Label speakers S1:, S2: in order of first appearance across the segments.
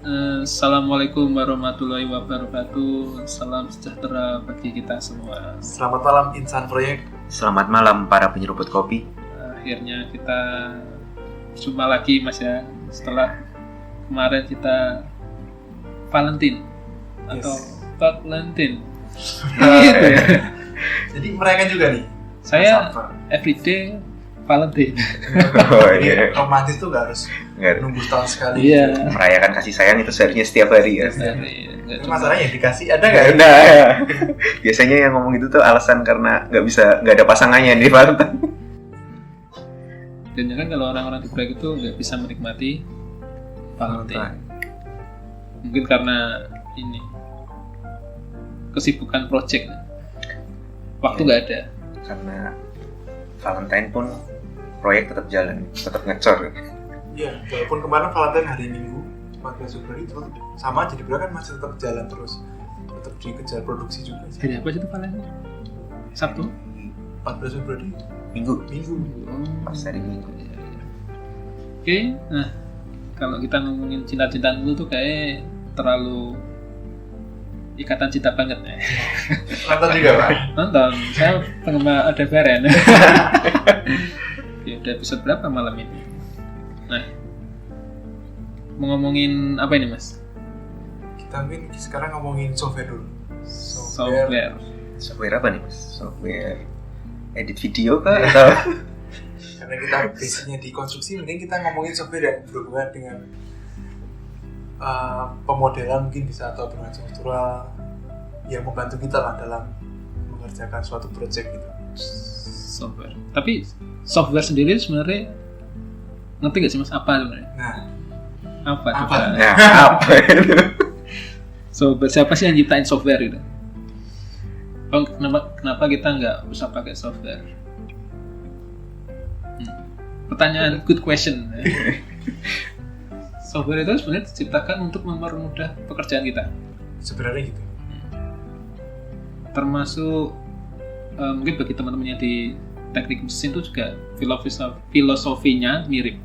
S1: Assalamualaikum warahmatullahi wabarakatuh. Salam sejahtera bagi kita semua.
S2: Selamat malam insan proyek.
S3: Selamat malam para penyeruput kopi.
S1: Akhirnya kita jumpa lagi Mas ya. Setelah kemarin kita Valentine atau Valentine. Gitu ya.
S2: Jadi merayakan juga nih.
S1: Saya everyday Valentine.
S3: Oh iya.
S2: Romantis tuh gak harus nunggu setahun sekali.
S1: Iya.
S3: Merayakan kasih sayang itu seharusnya setiap hari ya.
S2: Tapi masalahnya yang dikasih ada nggak?
S3: Nah, biasanya yang ngomong itu tuh alasan karena nggak ada pasangannya di Valentine.
S1: Dan kan kalau orang-orang di proyek itu nggak bisa menikmati Valentine. Mungkin karena ini kesibukan project. Waktu nggak ada.
S3: Karena Valentine pun proyek tetap jalan, tetap ngecor.
S2: Iya, walaupun kemarin Valentine hari Minggu 14 Februari itu sama aja dibilang kan masih tetap jalan terus, tetap dikejar produksi juga.
S1: Hari apa sih itu Valentine? Sabtu?
S2: 14 Februari
S3: Minggu. Pas hari Minggu.
S1: Oke, nah kalau kita ngomongin cinta-cintaan dulu tuh kayak terlalu ikatan cinta banget ya.
S2: Nonton juga Pak?
S1: Nonton, saya penggemar Aldebaran. Oke, udah episode berapa malam ini? Nah, mau ngomongin apa ini Mas?
S2: Kita mungkin sekarang ngomongin software dulu.
S3: Software apa nih Mas? Software edit video kah atau?
S2: Karena kita basicnya di konstruksi, mungkin kita ngomongin software yang berhubungan dengan pemodelan mungkin bisa atau dengan struktural yang membantu kita lah dalam mengerjakan suatu project gitu.
S1: Software. Tapi software sendiri sebenarnya ngerti gak sih Mas apa sebenarnya?
S2: Nah,
S1: apa?
S3: Nah, apa itu?
S1: Software siapa sih yang nyiptain software gitu? Oh, kenapa kita nggak usah pakai software? Pertanyaan good question. Software itu sebenarnya diciptakan untuk mempermudah pekerjaan kita.
S2: sebenarnya gitu.
S1: Termasuk mungkin bagi teman-teman yang di teknik mesin itu juga filosofinya mirip.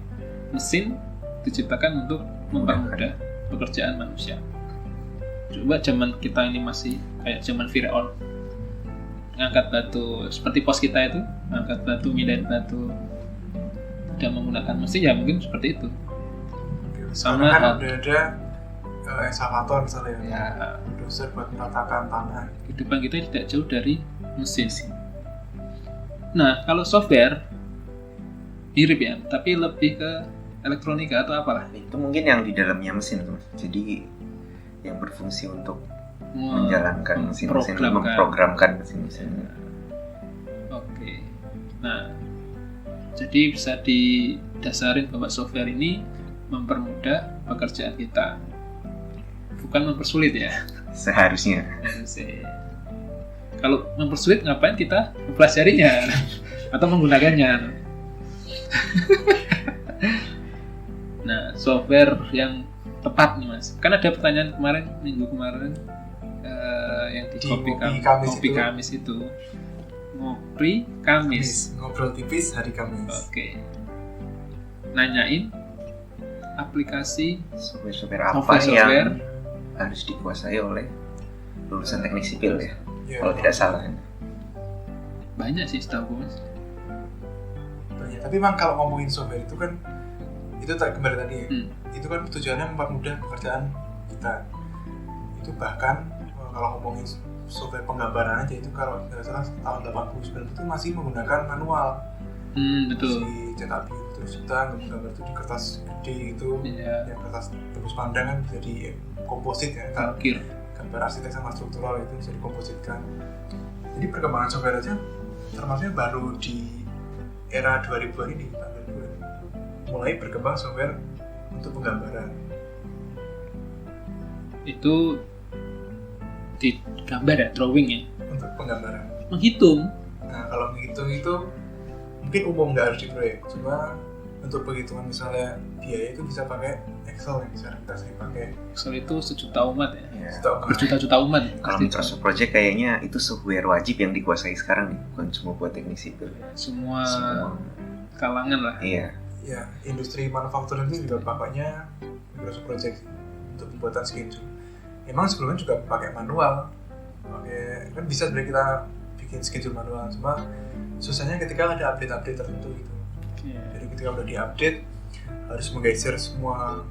S1: Mesin diciptakan untuk mempermudah pekerjaan manusia. Coba zaman kita ini masih kayak zaman Firaun, ngangkat batu seperti pos kita itu, ngangkat batu, mindahin batu, tidak menggunakan mesin ya mungkin seperti itu.
S2: Sama kan udah ada ekskavator misalnya
S1: Ya,
S2: bulldozer buat meratakan tanah.
S1: kehidupan kita tidak jauh dari mesin. Nah, kalau software mirip ya, tapi lebih ke elektronika atau apalah.
S3: Itu mungkin yang di dalamnya mesin tuh Mas. Jadi yang berfungsi untuk menjalankan mesin-mesin, memprogramkan mesin-mesin.
S1: Oke. Nah, jadi bisa didasarin bahwa software ini mempermudah pekerjaan kita, bukan mempersulit ya.
S3: Seharusnya.
S1: Kalau mempersulit ngapain kita mempelajarinya atau menggunakannya? Nah, software yang tepat nih Mas. Kan ada pertanyaan kemarin, minggu kemarin yang di Kopi Kamis itu. Ngopi Kamis.
S2: Ngobrol tipis hari Kamis.
S1: Oke. Nanyain aplikasi
S3: Software apa yang harus dikuasai oleh lulusan teknik sipil ya? Kalau tidak salah.
S1: Banyak sih setahu gue Mas.
S2: Banyak. Tapi memang kalau ngomongin software itu kan itu kembali tadi ya. Itu kan tujuannya mempermudah pekerjaan kita. Itu bahkan kalau ngomongin software penggambaran aja itu kalau tidak salah tahun 80-90 itu masih menggunakan manual.
S1: Betul.
S2: Si cetak biru terus kita gambar itu di kertas gede itu, yang kertas tembus pandang kan jadi komposit ya.
S1: Parkir.
S2: Gambar arsitek sama struktural itu bisa dikompositkan. Jadi perkembangan software aja termasuknya baru di era 2000-an ini, tahun 2000 mulai berkembang software untuk penggambaran.
S1: Itu di gambar ya, drawing ya.
S2: Untuk penggambaran.
S1: Menghitung.
S2: Nah, kalau menghitung itu mungkin umum nggak harus di proyek, cuma untuk perhitungan misalnya biaya itu bisa pakai Excel yang bisa kita sering pakai.
S1: Excel itu sejuta umat ya.
S2: Berjuta-juta
S1: umat.
S3: Kalau Microsoft Project kayaknya itu software wajib yang dikuasai sekarang nih, bukan cuma buat teknik sipil.
S1: Semua kalangan lah.
S3: Iya.
S2: Ya, industri manufaktur itu juga bapaknya Microsoft Project. untuk pembuatan schedule. Emang sebelumnya juga pakai manual, kan bisa sebenarnya kita bikin schedule manual, cuma susahnya ketika ada update-update tertentu gitu. Jadi ketika udah diupdate harus menggeser semua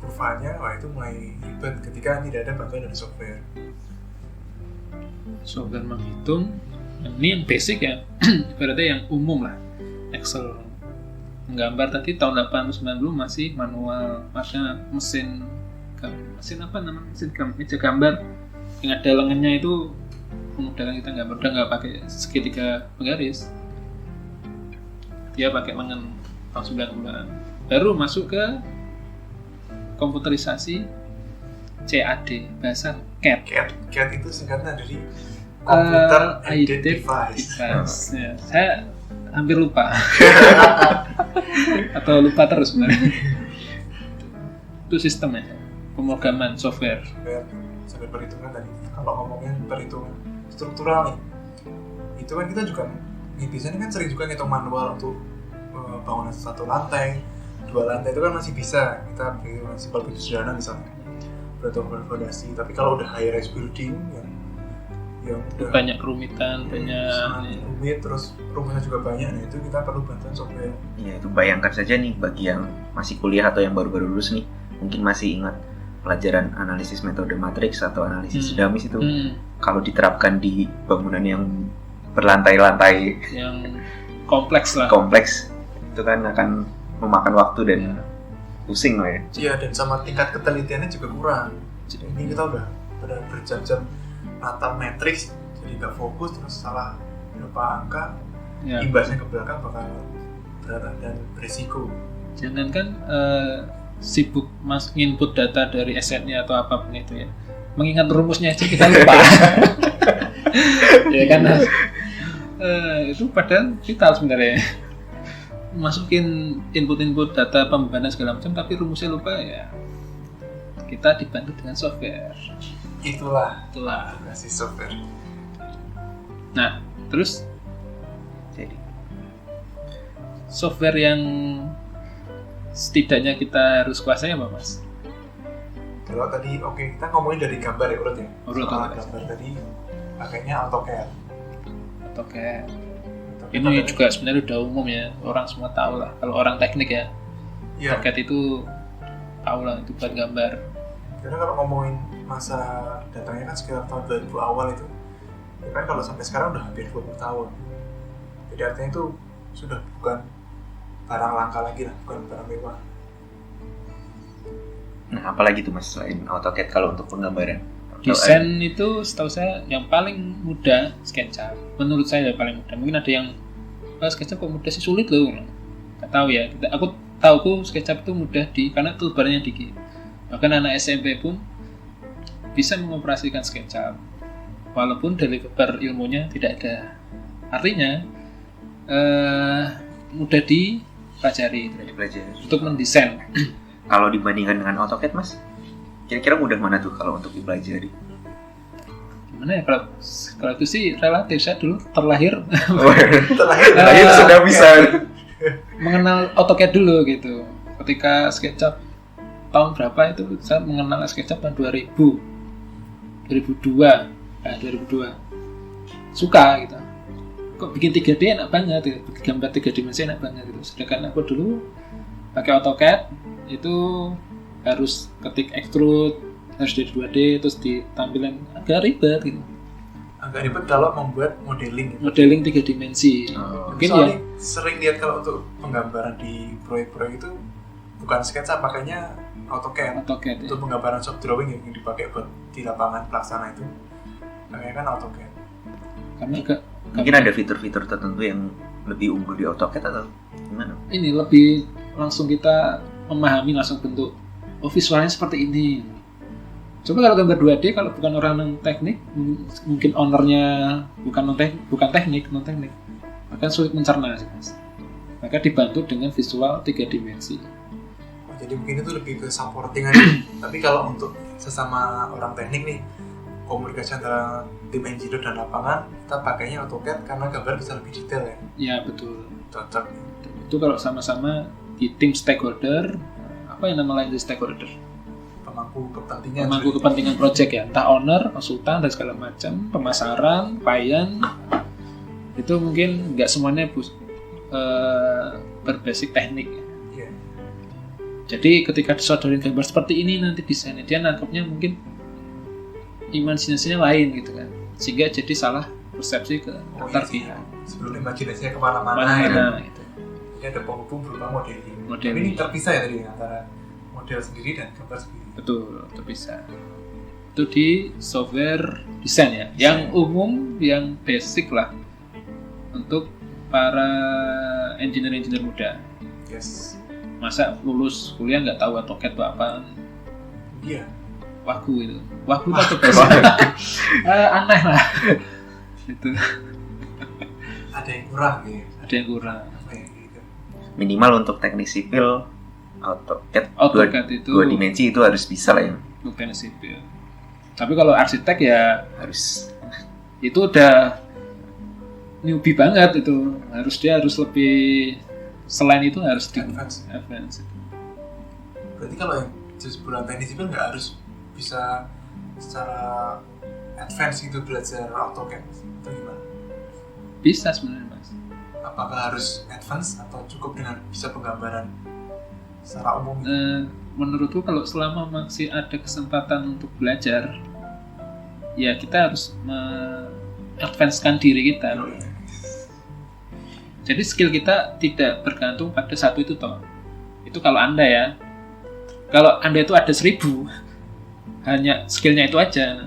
S2: kurvanya, wah itu mulai ribet ketika tidak ada bantuan dari software.
S1: Software menghitung, ini yang basic ya, berarti yang umum lah. Excel menggambar tadi tahun 80-90 masih manual, ada mesin apa namanya, meja gambar yang ada lengannya itu memudahkan kita gambar, udah nggak pakai segitiga penggaris, dia pakai lengan tahun 90-an. Baru masuk ke komputerisasi CAD, bahasa CAD.
S2: CAD itu singkatnya dari Computer Aided Device.
S1: Ya, saya hampir lupa atau lupa terus sebenarnya. Itu sistemnya, pemrograman software perhitungan tadi. Kalau ngomongin perhitungan struktural nih, itu kan kita juga biasanya kan sering juga ngitung manual untuk bangunan 1 lantai, 2 lantai itu kan masih bisa kita perhitungan simpel sederhana misalnya perhitungan fondasi. Tapi kalau udah high rise building yang udah banyak kerumitan, banyak
S2: rumit, terus rumusnya juga banyak, nah itu kita perlu bantuan software.
S3: Iya, itu bayangkan saja nih bagi yang masih kuliah atau yang baru-baru lulus nih, mungkin masih ingat pelajaran analisis metode matriks atau analisis dinamis itu. Kalau diterapkan di bangunan yang berlantai-lantai
S1: yang kompleks lah.
S3: Kompleks itu kan akan memakan waktu dan pusing lah ya.
S2: Iya, dan sama tingkat ketelitiannya juga kurang. Jadi ini kita udah berjam-jam natal matriks, jadi nggak fokus, terus salah beberapa angka, imbasnya ke belakang bakal berat dan berisiko.
S1: Jangankan sibuk input data dari asetnya atau apapun itu ya, mengingat rumusnya aja kita lupa. Ya kan, itu padahal vital sebenarnya. Masukin input data pembebanan segala macam, tapi rumusnya lupa ya. Kita dibantu dengan software.
S2: Itulah si software.
S1: Nah, terus jadi software yang setidaknya kita harus kuasai apa, Mas?
S2: Kalau tadi kita ngomongin dari gambar ya, urut ya. Gambar tadi pakainya AutoCAD. Ini juga sebenarnya udah umum ya, orang semua tahu lah. Kalau orang teknik ya, AutoCAD itu tahu lah, itu buat gambar. Karena kalau ngomongin masa datangnya kan sekitar tahun 2000 awal itu, ya kan kalau sampai sekarang udah hampir 20 tahun. Jadi artinya itu sudah bukan barang langka lagi lah, bukan barang mewah.
S3: Nah, apalagi tuh Mas selain AutoCAD kalau untuk penggambaran?
S1: Desain itu setahu saya yang paling mudah SketchUp. Menurut saya yang paling mudah. Mungkin ada yang SketchUp kok mudah sih, sulit loh. Nggak tahu ya. Aku tahu SketchUp itu mudah karena toolbarnya dikit. Bahkan anak SMP pun bisa mengoperasikan SketchUp walaupun developer ilmunya tidak ada. Artinya mudah dipelajari untuk mendesain.
S3: Kalau dibandingkan dengan AutoCAD, Mas, kira-kira mudah mana tuh kalau untuk dipelajari?
S1: Gimana ya, kalau itu sih relatif. Saya dulu terlahir
S3: sudah bisa
S1: mengenal AutoCAD dulu gitu. Ketika SketchUp tahun berapa itu saya mengenal SketchUp tahun 2002 suka gitu. Kok bikin 3D enak banget gitu. Gambar 3 dimensi enak banget gitu. Sedangkan aku dulu pakai AutoCAD itu harus ketik extrude, harus jadi 2D, terus ditampilkan agak ribet gitu.
S2: Agak ribet kalau membuat modeling
S1: 3 dimensi. Mungkin
S2: soalnya sering lihat kalau untuk penggambaran di proyek-proyek itu bukan SketchUp, pakainya AutoCAD
S1: ya.
S2: Untuk penggambaran soft drawing yang dipakai buat di lapangan pelaksana itu pakainya kan AutoCAD.
S3: Mungkin ada fitur-fitur tertentu yang lebih unggul di AutoCAD atau gimana?
S1: Ini lebih langsung kita memahami langsung bentuk visualnya seperti ini. Coba kalau gambar 2D, kalau bukan orang non teknik, mungkin ownernya bukan teknik, akan sulit mencerna sih, Mas. Maka dibantu dengan visual 3 dimensi.
S2: Jadi mungkin itu lebih ke supporting aja. Tapi kalau untuk sesama orang teknik nih, komunikasi antara tim engineer dan lapangan, kita pakainya AutoCAD karena gambar bisa lebih detail ya.
S1: Iya, betul.
S2: Cocok.
S1: Itu kalau sama-sama di tim stakeholder, apa yang nama lain di stakeholder?
S2: pemangku
S1: kepentingan project ya, entah owner, konsultan dan segala macam, pemasaran, klien. Itu mungkin nggak semuanya berbasic teknik.
S2: Yeah.
S1: Jadi ketika disodorin gambar seperti ini nanti desainnya, dia nangkepnya mungkin imajinasinya lain gitu kan, sehingga jadi salah persepsi ke antar pihak.
S2: Sebelum imajinasinya kemana-mana
S1: gitu.
S2: Jadi ada penghubung berupa modeling. Tapi ini terpisah ya tadi antara model sendiri dan gambar sendiri.
S1: Betul, terpisah. Itu di software desain ya, yang umum, yang basic lah untuk para engineer muda.
S2: Yes.
S1: Masa lulus kuliah nggak tahu AutoCAD itu apa?
S2: Iya.
S1: Wagu itu atau basic? Aneh lah. Itu.
S2: Ada yang kurang gitu.
S1: Ada yang kurang.
S2: Gitu.
S3: Minimal untuk teknik sipil AutoCAD
S1: itu
S3: 2 dimensi itu harus bisa lah ya.
S1: Untuk teknik sipil. Tapi kalau arsitek ya harus, itu udah newbie banget itu. Dia harus lebih, selain itu harus advance.
S2: Berarti kalau yang sebulan teknik sipil nggak harus bisa secara advance itu belajar AutoCAD atau gimana?
S1: Bisa sebenarnya Mas.
S2: Apakah harus advance atau cukup dengan bisa penggambaran secara umum?
S1: Menurutku kalau selama masih ada kesempatan untuk belajar, ya kita harus advance-kan diri kita. Jadi skill kita tidak bergantung pada satu itu toh. Itu kalau Anda ya. Kalau Anda itu ada 1000, hanya skillnya itu aja,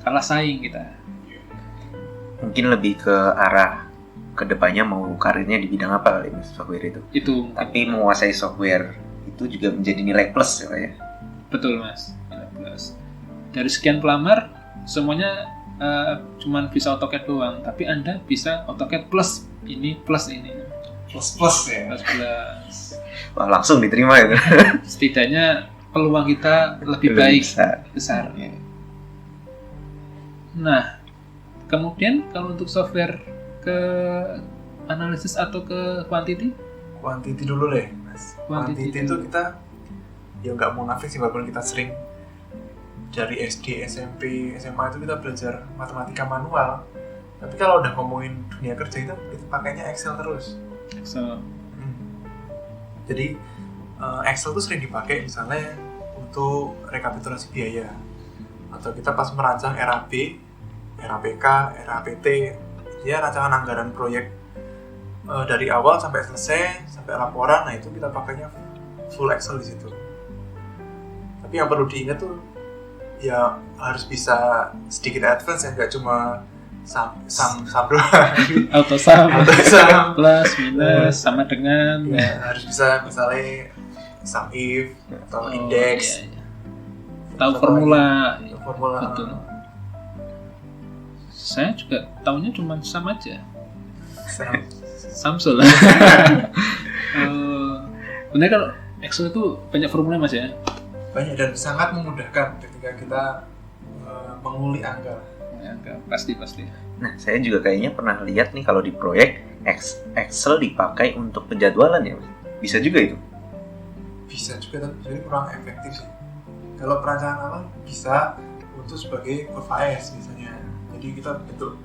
S1: kalah saing kita.
S3: Mungkin lebih ke arah kedepannya mau karirnya di bidang apa kali software itu. Tapi menguasai software itu juga menjadi nilai plus ya.
S1: Betul Mas, nilai plus. Dari sekian pelamar semuanya cuman bisa AutoCAD doang, tapi Anda bisa AutoCAD plus ini.
S2: Plus ya.
S1: Plus.
S3: Wah, langsung diterima itu.
S1: Setidaknya peluang kita lebih baik, besar. Ya. Nah, kemudian kalau untuk software ke analisis atau ke quantity?
S2: Quantity dulu deh, Mas. Quantity itu kita ya nggak mau nafik sih, walaupun kita sering dari SD, SMP, SMA itu kita belajar matematika manual. Tapi kalau udah ngomongin dunia kerja itu kita pakainya Excel terus.
S1: Excel.
S2: Jadi Excel tuh sering dipakai misalnya untuk rekapitulasi biaya, atau kita pas merancang RAP, RAPK, RAPT, ya rancangan anggaran proyek dari awal sampai selesai, sampai laporan. Nah itu kita pakainya full Excel di situ. Tapi yang perlu diingat tuh ya harus bisa sedikit advance ya, nggak cuma sum doang.
S1: Auto sum plus minus sama dengan
S2: ya, harus bisa misalnya sum if atau index.
S1: Iya. Tahu formula.
S2: Betul.
S1: Saya juga tahunya cuma sum aja. Samsul. Benar kalau Excel itu banyak formula Mas ya?
S2: Banyak dan sangat memudahkan ketika kita menguli angka.
S1: Pasti.
S3: Nah, saya juga kayaknya pernah lihat nih kalau di proyek Excel dipakai untuk penjadwalan ya, bisa juga itu?
S2: Bisa juga, tapi jadi kurang efektif sih. Kalau perancangan awal bisa untuk sebagai curve AS misalnya. Jadi kita bentuk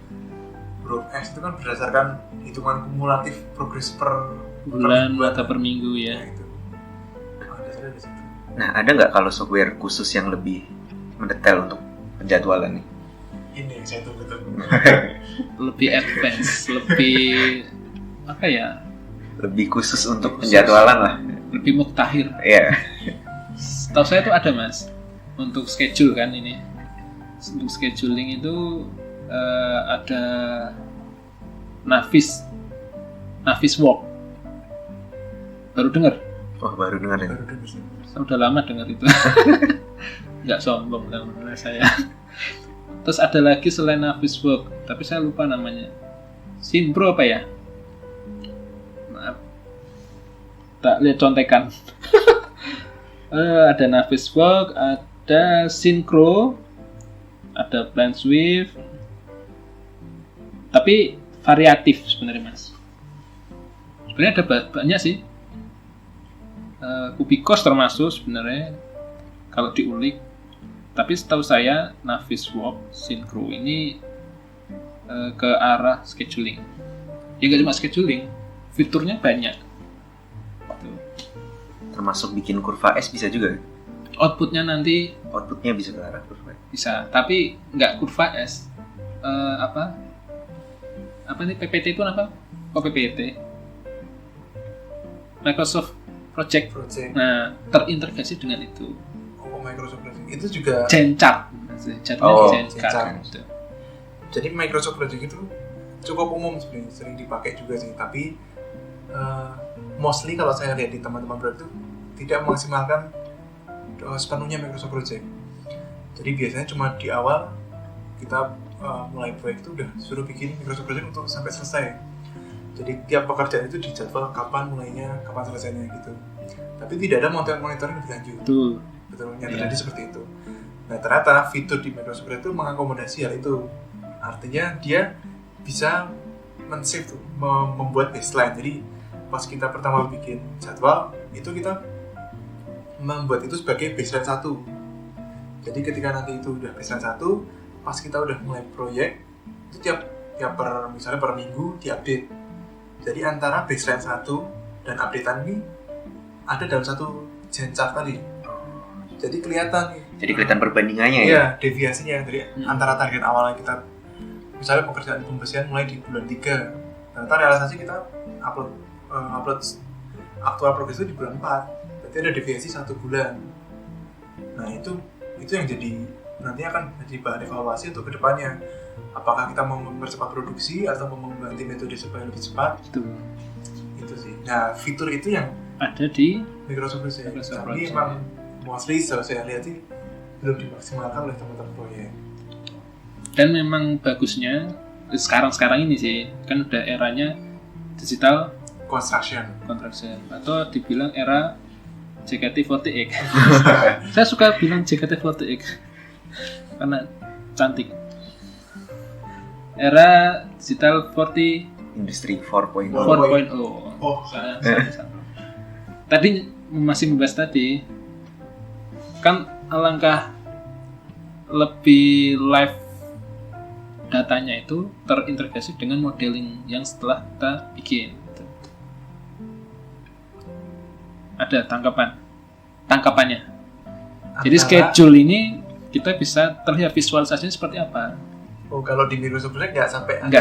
S2: huruf X itu kan berdasarkan hitungan kumulatif progres per
S1: bulan atau per minggu ya.
S2: Itu. Dasarnya di situ.
S3: Nah, ada nggak kalau software khusus yang lebih mendetail untuk penjadwalan nih?
S2: Ini yang saya tunggu-tunggu.
S1: Lebih advance, lebih apa ya?
S3: Lebih khusus untuk penjadwalan lah.
S1: Lebih muktahir.
S3: Iya.
S1: Tahu saya itu ada Mas untuk schedule kan ini. Untuk scheduling itu ada Navis Walk. Baru dengar?
S3: Oh, baru dengar ya.
S1: Saya udah lama dengar itu. Nggak sombong dengan saya. Terus ada lagi selain Navis Walk, tapi saya lupa namanya. Synpro apa ya? Maaf. Tak lihat contekan. Ada Navis Walk, ada Synchro, ada Planswift. Tapi variatif sebenarnya Mas. Sebenarnya ada banyak sih. Kubikos termasuk sebenarnya. kalau diulik. Tapi setahu saya Navisworks Synchro ini ke arah scheduling. Ya nggak cuma scheduling, fiturnya banyak. Tuh.
S3: Termasuk bikin kurva S bisa juga.
S1: Outputnya nanti
S3: Bisa ke arah kurva S.
S1: bisa, tapi nggak kurva S. Apa nih PPT itu apa? Oh PPT. Microsoft Project. Nah, terintegrasi dengan itu.
S2: Microsoft Project itu juga
S1: Genchart. Genchart. Gitu.
S2: Jadi Microsoft Project itu cukup umum sebenarnya, sering dipakai juga sih. Tapi mostly kalau saya lihat di teman-teman project itu tidak memaksimalkan sepenuhnya Microsoft Project. Jadi biasanya cuma di awal kita mulai proyek itu udah suruh bikin Microsoft Project untuk sampai selesai. Jadi tiap pekerjaan itu dijadwal kapan mulainya, kapan selesainya gitu. Tapi tidak ada monitoring lebih lanjut. Betul, yang terjadi seperti itu. Nah ternyata fitur di Microsoft Project itu mengakomodasi hal itu. Artinya dia bisa men-save tuh, membuat baseline. Jadi pas kita pertama bikin jadwal, itu kita membuat itu sebagai baseline 1. Jadi ketika nanti itu udah baseline 1, pas kita udah mulai proyek, itu tiap misalnya per minggu diupdate. Jadi antara baseline 1 dan updatean ini ada dalam satu Genchart tadi. Jadi kelihatan
S3: perbandingannya ya?
S2: Iya, deviasinya dari antara target awalnya kita, misalnya pekerjaan pembersihan mulai di bulan 3, ternyata realisasi kita upload aktual progres itu di bulan 4, berarti ada deviasi 1 bulan. Nah itu yang jadi nanti akan jadi bahan evaluasi untuk kedepannya. Apakah kita mau mempercepat produksi atau mau mengganti metode supaya lebih cepat? Itu sih. Nah fitur itu yang
S1: ada di
S2: Microsoft Project. Tapi memang mostly saya lihat sih belum dimaksimalkan oleh teman-teman proyek.
S1: Dan memang bagusnya sekarang ini sih kan udah eranya digital
S2: construction
S1: atau dibilang era JKT48. Saya suka bilang JKT48 karena cantik. Era digital 40
S3: Industri 4.0.
S1: Tadi masih membahas tadi kan alangkah lebih live datanya itu terintegrasi dengan modeling yang setelah kita bikin. Ada tangkapannya. Jadi schedule ini kita bisa terlihat visualisasinya seperti apa.
S2: Kalau di Microsoft Project nggak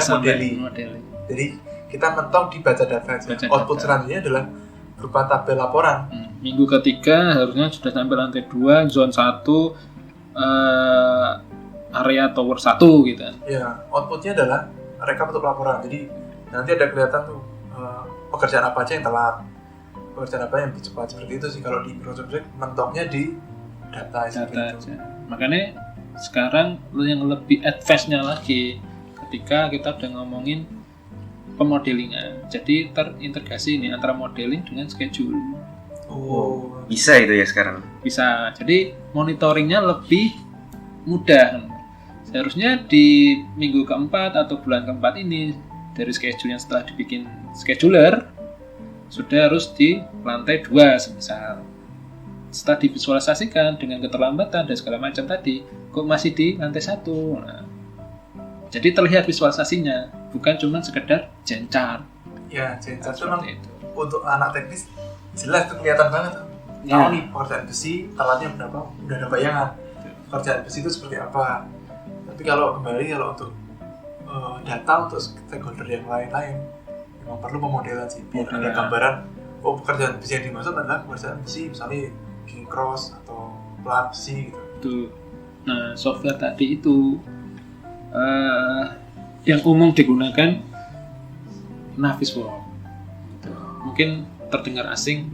S2: sampai modeling. Jadi kita mentok di baca data aja. Output selanjutnya adalah berupa tabel laporan.
S1: Minggu ketiga harusnya sudah sampai lantai 2, zone 1, area tower 1 gitu kan.
S2: Ya, outputnya adalah rekap untuk laporan. Jadi nanti ada kelihatan tuh pekerjaan apa aja yang telat, pekerjaan apa yang lebih cepat, seperti itu sih. Kalau di Microsoft Project mentoknya di data itu.
S1: Makanya sekarang yang lebih advance-nya lagi ketika kita udah ngomongin pemodelingan. Jadi terintegrasi ini antara modeling dengan schedule.
S3: Bisa itu ya sekarang?
S1: Bisa. Jadi monitoringnya lebih mudah. Seharusnya di minggu keempat atau bulan keempat ini dari schedule yang setelah dibikin scheduler sudah harus di lantai 2 semisal. Setelah divisualisasikan dengan keterlambatan dan segala macam tadi, kok masih di lantai 1. Nah, jadi terlihat visualisasinya, bukan cuma sekedar Genchart.
S2: Ya, Genchart itu untuk anak teknis jelas itu kelihatan banget. Tahu nih pekerjaan besi telatnya berapa, udah ada bayangan. Pekerjaan besi itu seperti apa. Tapi kalau untuk data untuk stakeholder yang lain-lain, memang perlu pemodelan sih. Biar ada gambaran, pekerjaan besi yang dimaksud adalah pekerjaan besi misalnya king cross atau plat besi gitu.
S1: Nah, software tadi itu yang umum digunakan Navisworks. Mungkin terdengar asing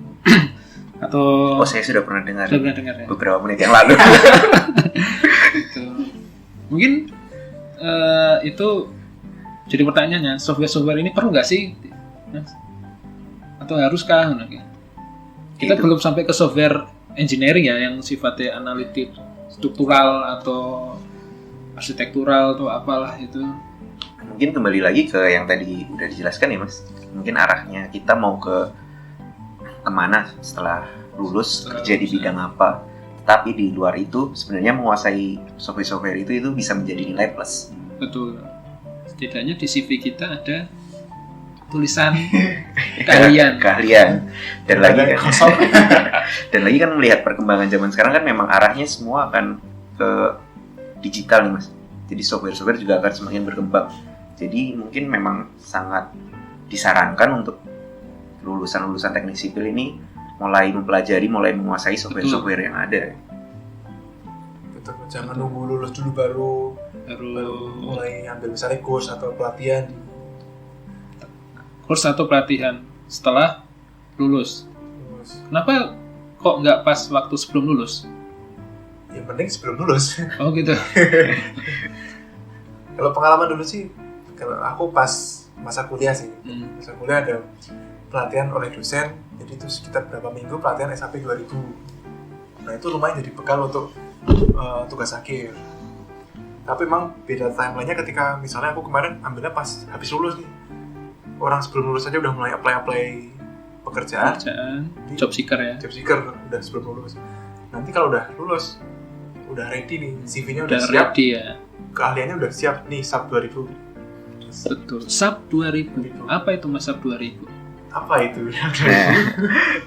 S1: atau
S3: saya sudah pernah dengar
S1: ya?
S3: Beberapa menit yang lalu.
S1: Mungkin itu jadi pertanyaannya, software ini perlu nggak sih, atau haruskah? Kita belum sampai ke software engineering ya, yang sifatnya analitik, struktural atau arsitektural atau apalah itu.
S3: Mungkin kembali lagi ke yang tadi udah dijelaskan ya Mas. Mungkin arahnya kita mau kemana setelah lulus, kerja di bidang apa. Tapi di luar itu sebenarnya menguasai software itu bisa menjadi nilai plus.
S1: Betul. Setidaknya di CV kita ada tulisan keahlian. Dan lagi kan melihat perkembangan zaman sekarang kan memang arahnya semua akan ke digital nih Mas. Jadi software juga akan semakin berkembang. Jadi mungkin memang sangat disarankan untuk lulusan teknik sipil ini mulai menguasai software yang ada.
S2: Betul, jangan nunggu lulus dulu baru mulai ambil misalnya kurs atau pelatihan
S1: setelah lulus. Kenapa kok nggak pas waktu sebelum lulus?
S2: Yang penting sebelum lulus.
S1: Oh gitu.
S2: Kalau pengalaman dulu sih, kalau aku pas masa kuliah sih, masa kuliah ada pelatihan oleh dosen, jadi itu sekitar berapa minggu pelatihan SAP 2000. Nah itu lumayan jadi bekal untuk tugas akhir. Tapi memang beda timelinenya ketika misalnya aku kemarin ambilnya pas habis lulus nih. Orang sebelum lulus aja udah mulai apply pekerjaan,
S1: job seeker
S2: udah sebelum lulus. Nanti kalau udah lulus, udah ready nih, CV-nya udah siap,
S1: ready ya.
S2: Keahliannya udah siap nih, SAP 2000.
S1: Betul, SAP 2000. Apa itu Mas SAP 2000?
S2: Apa itu?
S3: Nah,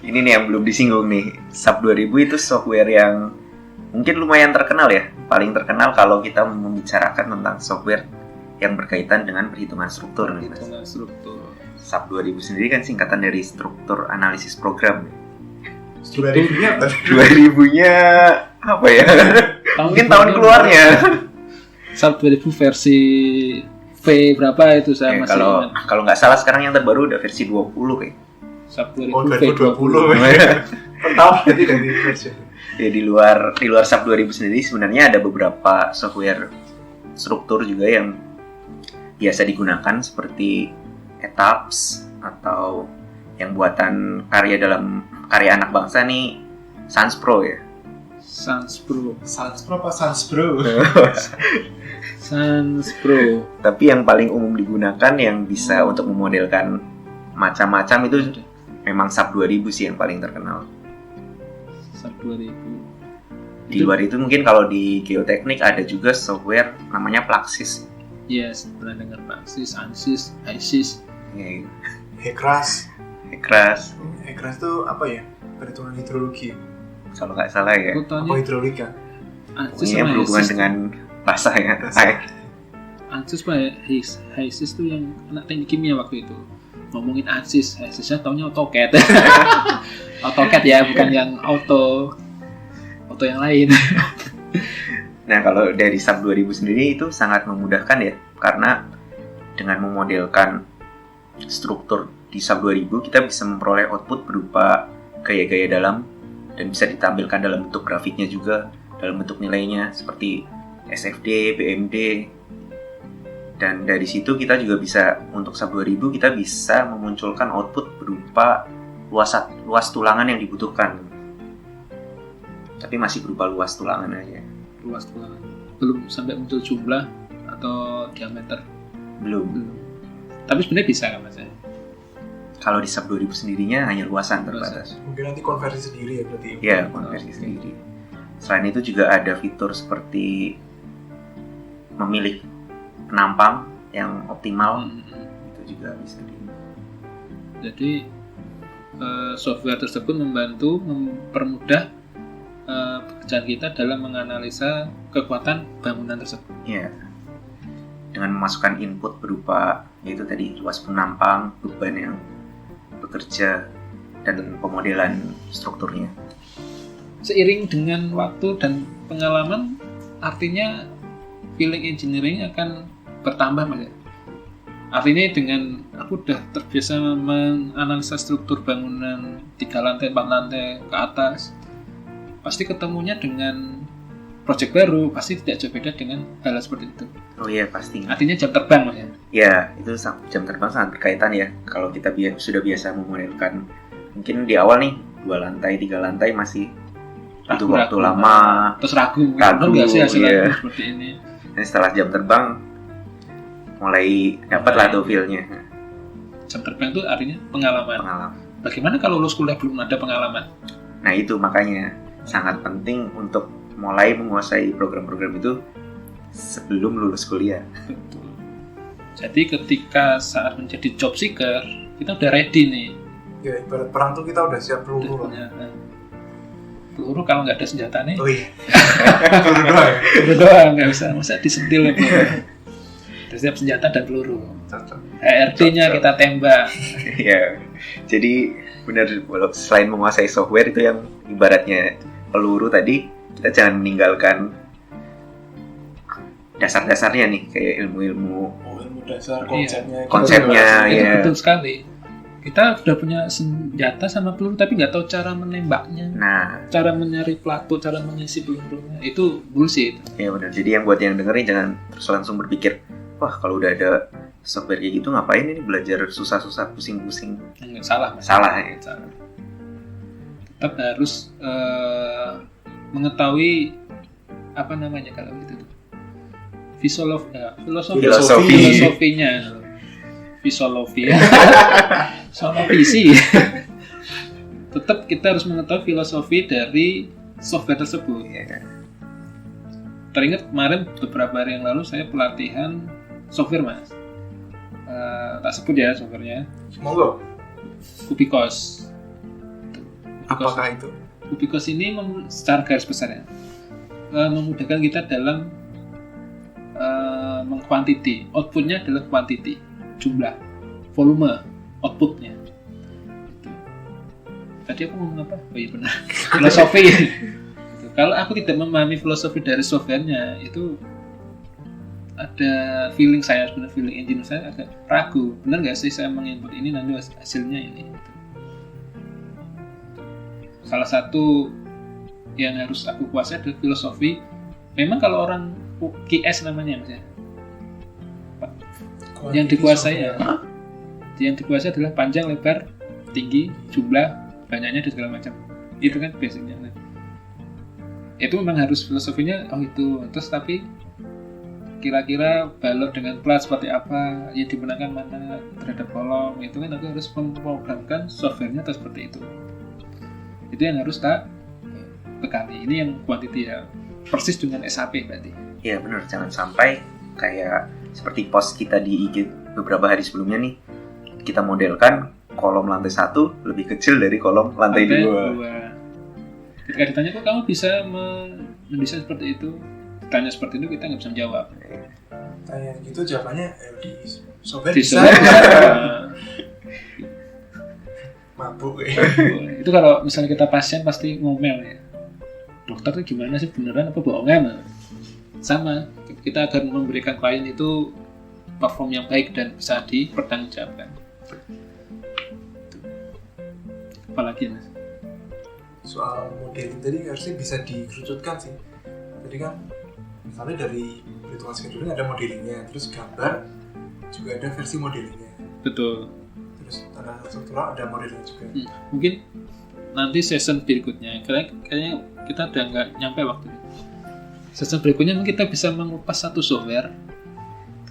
S3: ini nih yang belum disinggung nih. SAP 2000 itu software yang mungkin lumayan terkenal ya. Paling terkenal kalau kita membicarakan tentang software yang berkaitan dengan perhitungan struktur.
S1: Perhitungan struktur.
S3: SAP 2000 sendiri kan singkatan dari struktur analisis program.
S2: 2000-nya apa?
S3: 2000-nya apa ya? Mungkin tahun keluarnya.
S1: SAP 2000 versi V berapa itu saya masih ingat.
S3: Kalau nggak salah sekarang yang terbaru udah versi 20 kayak.
S1: SAP 2000
S2: 2020. Tahun jadi ganti versi.
S3: Ya, di luar SAP 2000 sendiri sebenarnya ada beberapa software struktur juga yang biasa digunakan seperti ETABS atau yang buatan karya anak bangsa nih SansPro ya.
S2: SansPro.
S3: Tapi yang paling umum digunakan yang bisa untuk memodelkan macam-macam itu memang SAP 2000 sih yang paling terkenal.
S1: SAP 2000.
S3: Di luar itu mungkin kalau di geoteknik ada juga software namanya Plaxis.
S1: Yes, pernah dengar Plaxis, ANSYS, ISIS.
S3: Ya.
S2: Hekras itu apa ya? Perhitungan hidrologi.
S3: Kalau nggak salah ya.
S2: Apa hidrolika?
S3: Ini yang berhubungan dengan bahasa ya.
S1: ANSYS ISIS itu yang anak teknik kimia waktu itu. Ngomongin ANSYS-nya taunya AutoCAD. AutoCAD ya, bukan yang auto yang lain.
S3: Nah, kalau dari SAP 2000 sendiri itu sangat memudahkan ya, karena dengan memodelkan struktur di SAP 2000 kita bisa memperoleh output berupa gaya-gaya dalam dan bisa ditampilkan dalam bentuk grafiknya juga, dalam bentuk nilainya seperti SFD, BMD. Dan dari situ kita juga bisa, untuk SAP 2000 kita bisa memunculkan output berupa luas tulangan yang dibutuhkan. Tapi masih berupa luas tulangan aja.
S1: Luas tulangan. Belum sampai muncul jumlah atau diameter.
S3: Belum.
S1: Tapi sebenarnya bisa kan Mas?
S3: Kalau di SAP 2000 sendirinya hanya luasan terbatas.
S2: Mungkin nanti konversi sendiri ya berarti.
S3: Iya, konversi sendiri. Selain itu juga ada fitur seperti memilih penampang yang optimal. Itu juga bisa
S1: Jadi software tersebut mempermudah pekerjaan kita dalam menganalisa kekuatan bangunan tersebut.
S3: Iya. Dengan memasukkan input berupa yaitu tadi luas penampang, beban yang bekerja, dan pemodelan strukturnya.
S1: Seiring dengan waktu dan pengalaman, artinya feeling engineering akan bertambah Mas. Artinya dengan aku udah terbiasa menganalisa struktur bangunan 3 lantai, 4 lantai ke atas, pasti ketemunya dengan project baru, pasti tidak jauh beda dengan hal seperti itu.
S3: Oh iya, pasti.
S1: Artinya jam terbang Mas ya?
S3: Ya, itu jam terbang sangat berkaitan ya. Kalau kita sudah biasa memodelkan, mungkin di awal nih 2 lantai, 3 lantai masih butuh waktu lama.
S1: Terus ragu
S3: nggak
S1: sih hasilnya
S3: iya.
S1: seperti ini.
S3: Dan setelah jam terbang, mulai dapat lah tuh feel-nya.
S1: Jam terbang itu artinya pengalaman. Bagaimana kalau lulus kuliah belum ada pengalaman?
S3: Nah itu makanya sangat penting untuk mulai menguasai program-program itu sebelum lulus kuliah.
S1: Betul. Jadi ketika saat menjadi job seeker, kita udah ready nih.
S2: Ya ibarat perang tuh kita udah siap peluru lah.
S1: Peluru kalau nggak ada senjata nih.
S2: Oh iya. Peluru doang.
S1: Peluru doang nggak bisa, masa disentil ya. Udah siap senjata dan peluru.
S2: Cocok.
S1: HRD-nya kita tembak.
S3: Ya, jadi benar, selain menguasai software itu yang ibaratnya peluru tadi, kita jangan meninggalkan dasar-dasarnya nih, kayak ilmu-ilmu.
S2: Oh, ilmu dasar
S1: Iya.
S3: Konsepnya,
S1: Itu
S3: ya.
S1: betul sekali. Kita sudah punya senjata sama peluru tapi nggak tahu cara menembaknya,
S3: Nah,
S1: cara menyari pelaku, cara mengisi pelurunya. Itu bullshit.
S3: ya benar. Jadi yang buat yang dengerin jangan terus langsung berpikir, wah kalau udah ada software kayak gitu ngapain ini belajar susah-susah, pusing-pusing.
S1: Nggak salah, Mas.
S3: Salah ya.
S1: Salah. Tetap harus mengetahui apa namanya kalau gitu tuh. Filosofinya. Filosofi. Soal visi. Tetap kita harus mengetahui filosofi dari software tersebut.
S3: Ya.
S1: Teringat kemarin beberapa hari yang lalu saya pelatihan software, Mas. Tak sebut ya softwarenya.
S2: Semoga.
S1: Kubikos.
S2: Apakah itu?
S1: Kubikos ini secara garis besarnya memudahkan kita dalam mengkuantiti. Outputnya adalah quantity, jumlah, volume, outputnya. Tadi aku ngomong apa? Oh iya benar. Filosofi. Kalau aku tidak memahami filosofi dari softwarenya, itu ada feeling saya, sebenarnya feeling engineer saya agak ragu. Benar nggak sih saya menginput ini nanti hasilnya ini? Salah satu yang harus aku kuasai adalah filosofi. Memang kalau orang QS namanya, Mas ya. Yang dikuasai adalah panjang, lebar, tinggi, jumlah, banyaknya dan segala macam. Itu kan basicnya. Nah, itu memang harus filosofinya itu. Terus tapi kira-kira balok dengan plat seperti apa, yang dimenangkan mana terhadap kolom, itu kan aku harus memprogramkan softwarenya atau seperti itu. Itu yang harus tak tekani. Ini yang quantity ya. Persis dengan SAP berarti.
S3: Iya benar, jangan sampai kayak seperti post kita di IG beberapa hari sebelumnya nih, kita modelkan kolom lantai 1 lebih kecil dari kolom lantai 2.
S1: Ketika ditanya kok kamu bisa mendesain seperti itu, ditanya seperti itu kita nggak bisa menjawab.
S2: Tanya gitu jawabannya di software
S1: Di
S2: bisa. Mabuk ya.
S1: Itu kalau misalnya kita pasien pasti ngomel ya. Dokter itu gimana sih, beneran apa bohongan? Sama, kita akan memberikan klien itu perform yang baik dan bisa dipertanggungjawabkan. Apalagi, Mas?
S2: Soal modeling tadi harusnya bisa dikerucutkan sih. Jadi kan misalnya dari virtual scheduling ada modelingnya, terus gambar juga ada versi modelingnya.
S1: Betul.
S2: Terus tanda struktural ada modelingnya juga.
S1: Mungkin nanti season berikutnya, kayaknya kita udah nggak nyampe waktunya. Season berikutnya mungkin kita bisa mengupas satu software,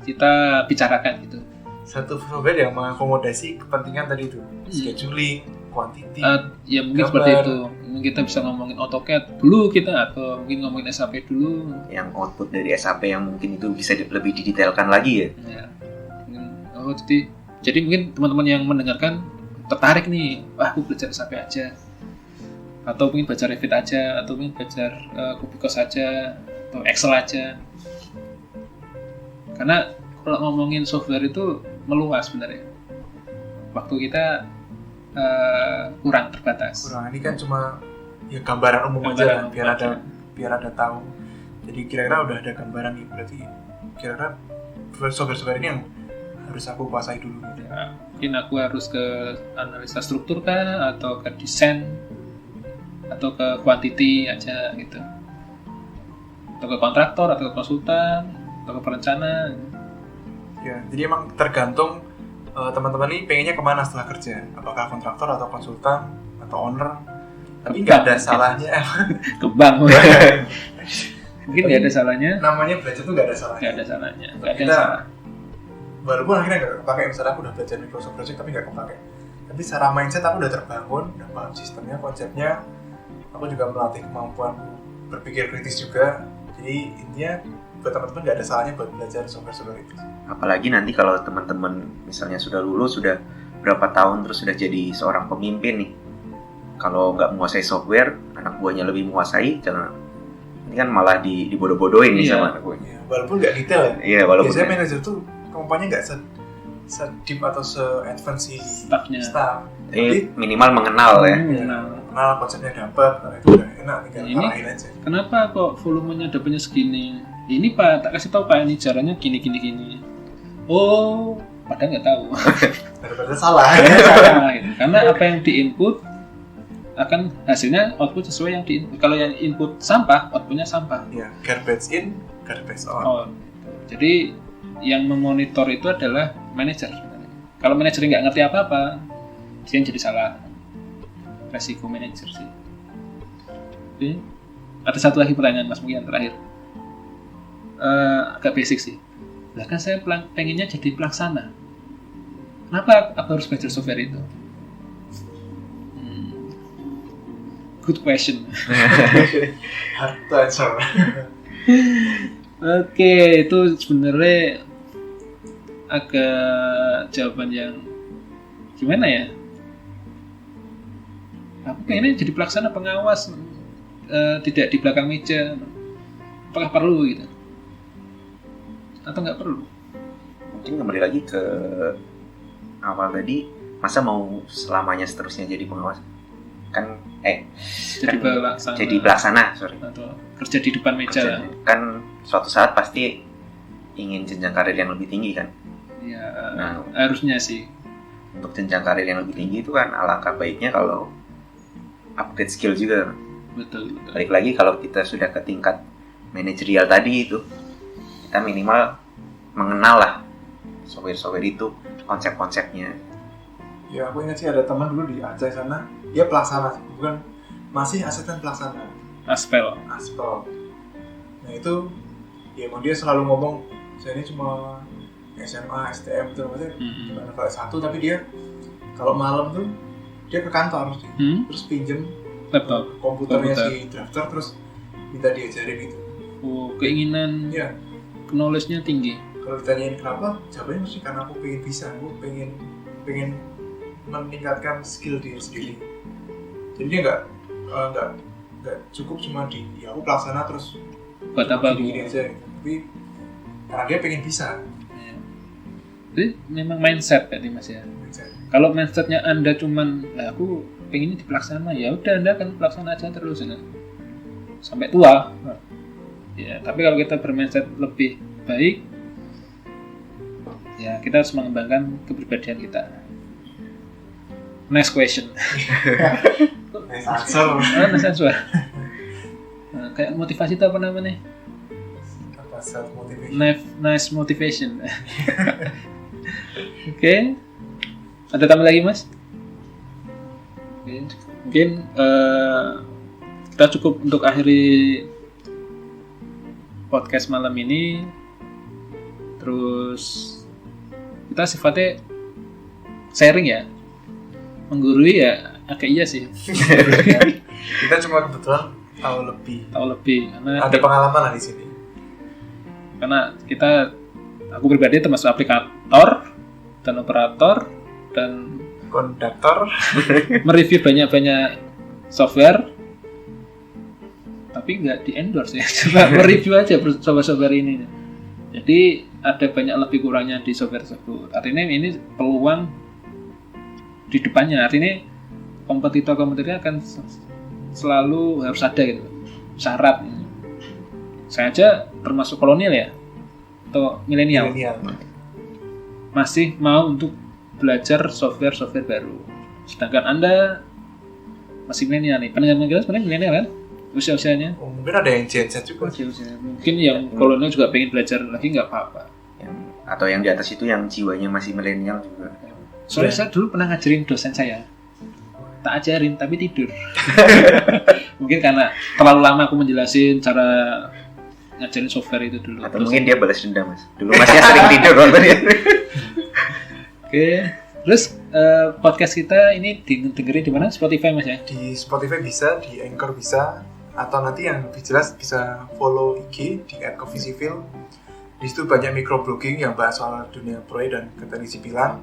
S1: kita bicarakan gitu.
S2: Satu software yang mengakomodasi kepentingan tadi itu, scheduling, quantity,
S1: ya mungkin
S2: gambar.
S1: seperti itu. Mungkin kita bisa ngomongin AutoCAD dulu kita, atau mungkin ngomongin SAP dulu.
S3: Yang output dari SAP yang mungkin itu bisa lebih didetailkan lagi ya.
S1: Ya. Jadi mungkin teman-teman yang mendengarkan tertarik nih, wah aku belajar SAP aja, atau mungkin belajar Revit aja, atau mungkin belajar Kubikos aja, atau Excel aja. Karena kalau ngomongin software itu meluas sebenarnya. Waktu kita kurang terbatas.
S2: Kurang, ini kan cuma ya gambaran umum aja kan, biar ada tahu. Jadi kira-kira udah ada gambaran nih, berarti kira-kira software ini yang harus aku kuasai dulu.
S1: Ya, mungkin aku harus ke analisa struktur kah, atau ke desain, atau ke quantity aja gitu, atau ke kontraktor, atau ke konsultan, atau ke perencana.
S2: Ya, jadi emang tergantung teman-teman ini pengennya kemana setelah kerja, apakah kontraktor atau konsultan atau owner. Tapi nggak ada salahnya.
S1: Ke bank. Mungkin nggak ada salahnya.
S2: Namanya belajar tuh nggak ada salahnya.
S1: Nggak ada salahnya. Nggak ada
S2: Kita
S1: salah.
S2: walaupun akhirnya nggak kepake, misalnya aku udah belajar Microsoft Project tapi nggak kepake, tapi secara mindset aku udah terbangun, udah paham sistemnya, konsepnya, aku juga melatih kemampuan berpikir kritis juga. Jadi intinya buat teman-teman nggak ada salahnya buat belajar software itu.
S3: Apalagi nanti kalau teman-teman misalnya sudah lulus, sudah berapa tahun terus sudah jadi seorang pemimpin nih, kalau nggak menguasai software, anak buahnya lebih menguasai, jangan, ini kan malah dibodoh-bodohin nih sama anak buahnya.
S2: Ya, walaupun nggak detail ya.
S3: Iya, walaupun
S2: biasanya manajer tuh kemampuannya nggak se-deep atau se-advance si staff. Jadi
S3: minimal mengenal ya.
S2: Mengenal konsepnya dapat, nah itu udah enak, tinggal arahin aja.
S1: Kenapa kok volumenya dapatnya segini? Ini Pak, tak kasih tahu Pak, ini caranya gini. Oh, padahal nggak tahu.
S2: Daripada salah.
S1: Gitu. Karena apa yang diinput akan hasilnya output sesuai yang diinput. Kalau yang input sampah, outputnya sampah.
S2: Ya, garbage in, garbage out.
S1: Oh, jadi yang memonitor itu adalah manajer. Kalau manajer nggak ngerti apa-apa, dia yang jadi salah. Resiko manajer sih. Oke. Ada satu lagi pertanyaan Mas, mungkin yang terakhir. Agak basic sih. Lah kan saya pengennya jadi pelaksana. Kenapa aku harus belajar software itu? Good question.
S2: Hard to answer.
S1: Oke, itu sebenarnya agak jawaban yang gimana ya? Aku pengennya jadi pelaksana pengawas, tidak di belakang meja. Apakah perlu gitu? Atau nggak perlu?
S3: Mungkin kembali lagi ke awal tadi, masa mau selamanya seterusnya jadi pengawas? Kan jadi pelaksana, sorry.
S1: Atau kerja di depan meja lah.
S3: Kan suatu saat pasti ingin jenjang karir yang lebih tinggi kan?
S1: Ya, harusnya sih.
S3: Untuk jenjang karir yang lebih tinggi itu kan alangkah baiknya kalau upgrade skill juga.
S1: Betul.
S3: Balik lagi kalau kita sudah ke tingkat manajerial tadi itu, kita minimal mengenal lah software itu, konsep-konsepnya.
S2: Ya aku ingat sih ada teman dulu di Aceh sana, dia pelaksana, bukan masih asisten pelaksana.
S1: Aspel.
S2: Nah itu, ya emang dia selalu ngomong, saya ini cuma SMA, STM itu maksudnya cuma level S1, tapi dia kalau malam tuh dia ke kantor, terus pinjem
S1: laptop,
S2: komputernya si drafter, terus minta diajarin gitu.
S1: Oh, keinginan,
S2: ya,
S1: knowledge-nya tinggi.
S2: Kalau ditanyain kenapa, jawabannya mesti karena aku pengen bisa, aku pengen meningkatkan skill diri sendiri. Jadi dia nggak cukup cuma ya aku pelaksana terus
S1: buat apa
S2: gini aja gitu. Tapi karena dia pengen bisa.
S1: Ya. Jadi memang mindset ya Mas ya. Kalau mindsetnya Anda cuman, aku pengen ini dipelaksana, ya udah Anda akan pelaksana aja terus ya. Sampai tua. Ya, tapi kalau kita bermindset lebih baik, ya kita harus mengembangkan kepribadian kita. Next question.
S2: Nice answer.
S1: Nice answer. Kayak motivasi itu apa namanya?
S2: Self motivation.
S1: Nice motivation. Oke. Ada tambah lagi Mas? Mungkin kita cukup untuk akhiri podcast malam ini. Terus kita sifatnya sharing ya, menggurui ya, agak iya sih.
S2: Kita cuma kebetulan tahu lebih karena ada pengalaman lah di sini.
S1: Karena aku pribadi termasuk aplikator dan operator dan
S2: konduktor,
S1: mereview banyak software, tapi nggak di endorse ya, cuma mereview aja software ini. Jadi ada banyak lebih kurangnya di software tersebut. Artinya ini peluang di depannya. Artinya kompetitor-kompetitornya akan selalu harus ada gitu, syarat. Saya aja termasuk kolonial ya, atau milenial, masih mau untuk belajar software baru. Sedangkan Anda masih milenial nih. Pendengar kita sebenarnya milenial kan? Usia-usianya.
S2: Mungkin ada yang Gen Z juga.
S1: Mungkin yang kolonial juga pengen belajar lagi, nggak apa-apa.
S3: Atau yang di atas itu yang jiwanya masih milenial juga.
S1: Soalnya saya dulu pernah ngajarin dosen saya. Tak ajarin tapi tidur. Mungkin karena terlalu lama aku menjelasin cara ngajarin software itu dulu.
S3: Atau mungkin dia balas dendam Mas. Dulu Masnya sering tidur waktu dia.
S1: Oke, Terus podcast kita ini didengerin di mana? Spotify Mas ya?
S2: Di Spotify bisa, di Anchor bisa, atau nanti yang lebih jelas bisa follow IG di @coffeesipil. Di situ banyak microblogging yang bahas soal dunia proyek dan teknik sipilan.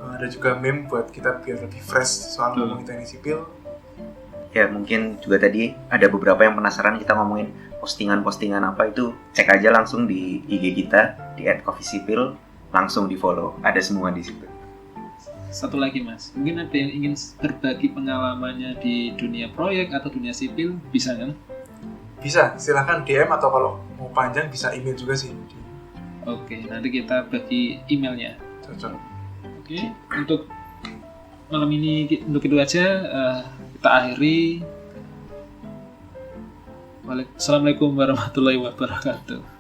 S2: Ada juga meme buat kita biar lebih fresh soal ngomongin teknik sipil.
S3: Ya mungkin juga tadi ada beberapa yang penasaran kita ngomongin postingan-postingan apa, itu cek aja langsung di IG kita di @coffeesipil, langsung di follow, ada semua di situ.
S1: Satu lagi Mas, mungkin ada yang ingin berbagi pengalamannya di dunia proyek atau dunia sipil, bisa kan?
S2: Bisa, silahkan DM atau kalau mau panjang bisa email juga sih.
S1: Oke, nanti kita bagi emailnya.
S2: Cocok.
S1: Oke, untuk malam ini untuk itu aja kita akhiri. Assalamualaikum warahmatullahi wabarakatuh.